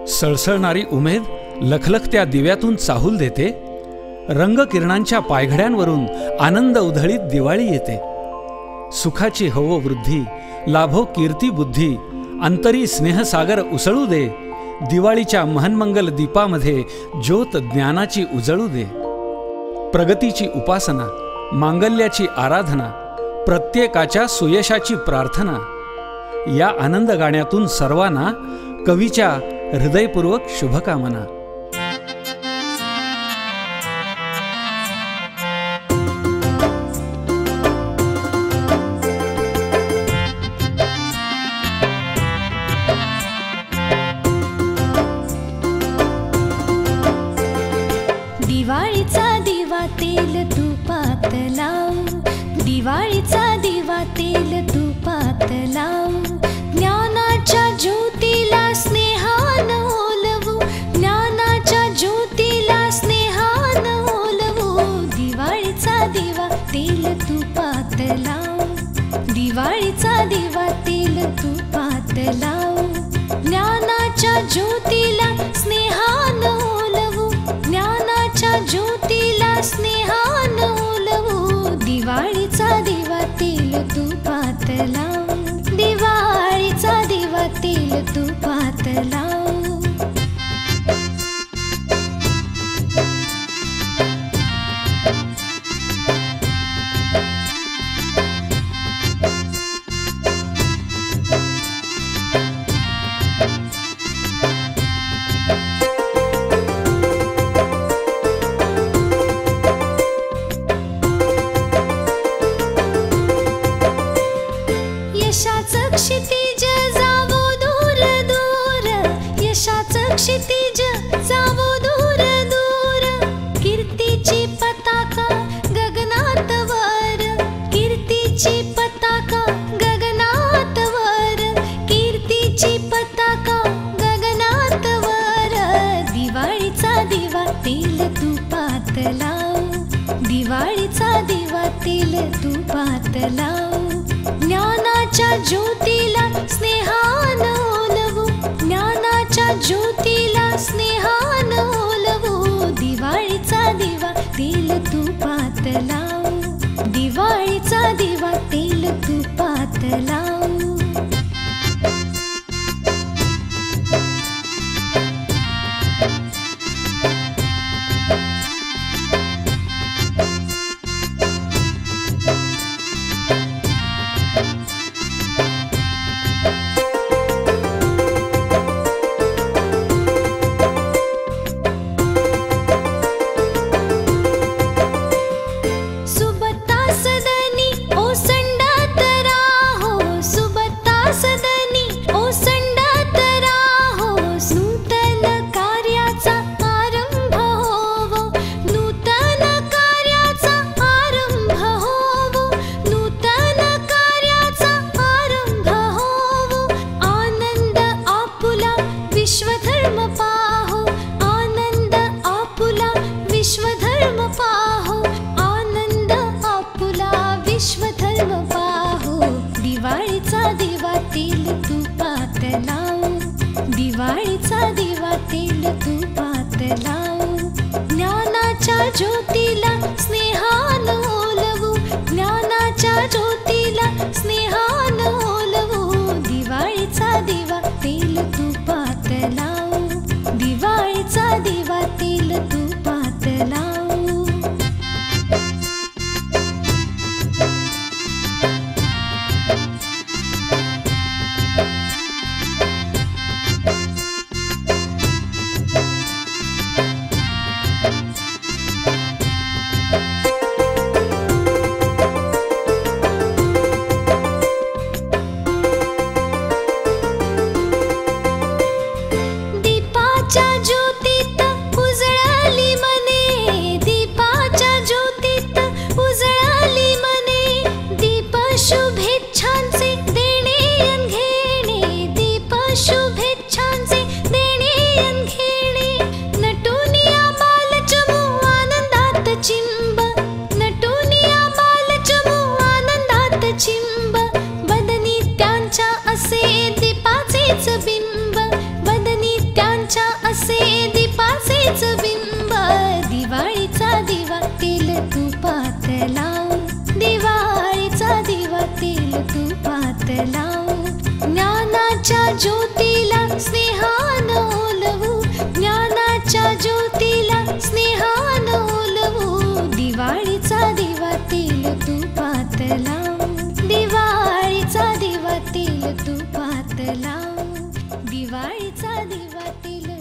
सळसळणारी उमेद लखलखत्या दिव्यातून चाहूल देते. रंगकिरणांच्या पायघड्यांवरून आनंद उधळीत दिवाळी येते. सुखाची हवो वृद्धी, लाभो कीर्ती बुद्धी, अंतरी स्नेहसागर उसळू दे. दिवाळीच्या महन्मंगल दीपामध्ये ज्योत ज्ञानाची उजळू दे. प्रगतीची उपासना, मांगल्याची आराधना, प्रत्येकाच्या सुयशाची प्रार्थना, या आनंद गाण्यातून सर्वांना कवीच्या हृदयपूर्वक शुभकामना. दिवाळीचा दिवा तेल तुपात लावू, दिवाळीचा दिवा तेल तुपात लावू. ज्ञानाच्या ज्योतीला स्नेहानं ओलवू, ज्ञानाच्या ज्योतीला स्नेहानं ओलवू. दिवाळीचा दिवा तेल तुपात लावू, दिवाळीचा दिवा तेल तुपात लावू. ज्ञानाच्या ज्योतीला स्नेहानं ओलवू, ज्ञानाच्या ज्योतीला स्नेहानं ओलवू. दिवाळीचा दिवा तेल तुपात लावू, दिवाळीचा दिवा तेल तुपात लावू. यशाचं क्षितिज जावो दूर दूर, यशाचं क्षितिज जावो दूर दूर. कीर्तीची पताका गगनात वर, कीर्तीची पताका गगनात वर, कीर्तीची पताका गगनात वर. दिवाळीचा दिवा तेल तुपात लावू, दिवाळीचा दिवा तेल तुपात लावू. ज्ञानाच्या ज्योतीला स्नेहानं ओलवू, ज्ञानाच्या ज्योतीला स्नेहानं ओलवू. दिवाळीचा दिवा तेल तुपात लावू, दिवाळीचा दिवा तेल तुपात लावू. दिवाळीचा दिवा तेल तुपात लावू, दिवाळीचा दिवा तेल तुपात लावू. ज्ञानाच्या ज्योतीला स्नेहानं ओलवू, ज्ञानाच्या ज्योतीला स्नेहानं ओलवू. दिवाळीचा दिवा तेल तुपात लावू, दिवाळीचा दिवा तेल तुपात लावू. दीपाचेच बिंब, बदनी त्यांच्या असे दीपाचेच बिंब. दिवाळीचा दिवा तेल तुपात लावू, दिवाळीचा दिवा तेल तुपात लावू. ज्ञानाच्या ज्योतीला स्नेहानं ओलवू, ज्ञानाच्या ज्योतीला स्नेहानं ओलवू. दिवाळीचा दिवा तेल तुपात लावू, दिवाळीचा दिवा तेल तुपात लावू, दिवाळीचा दिवा तेल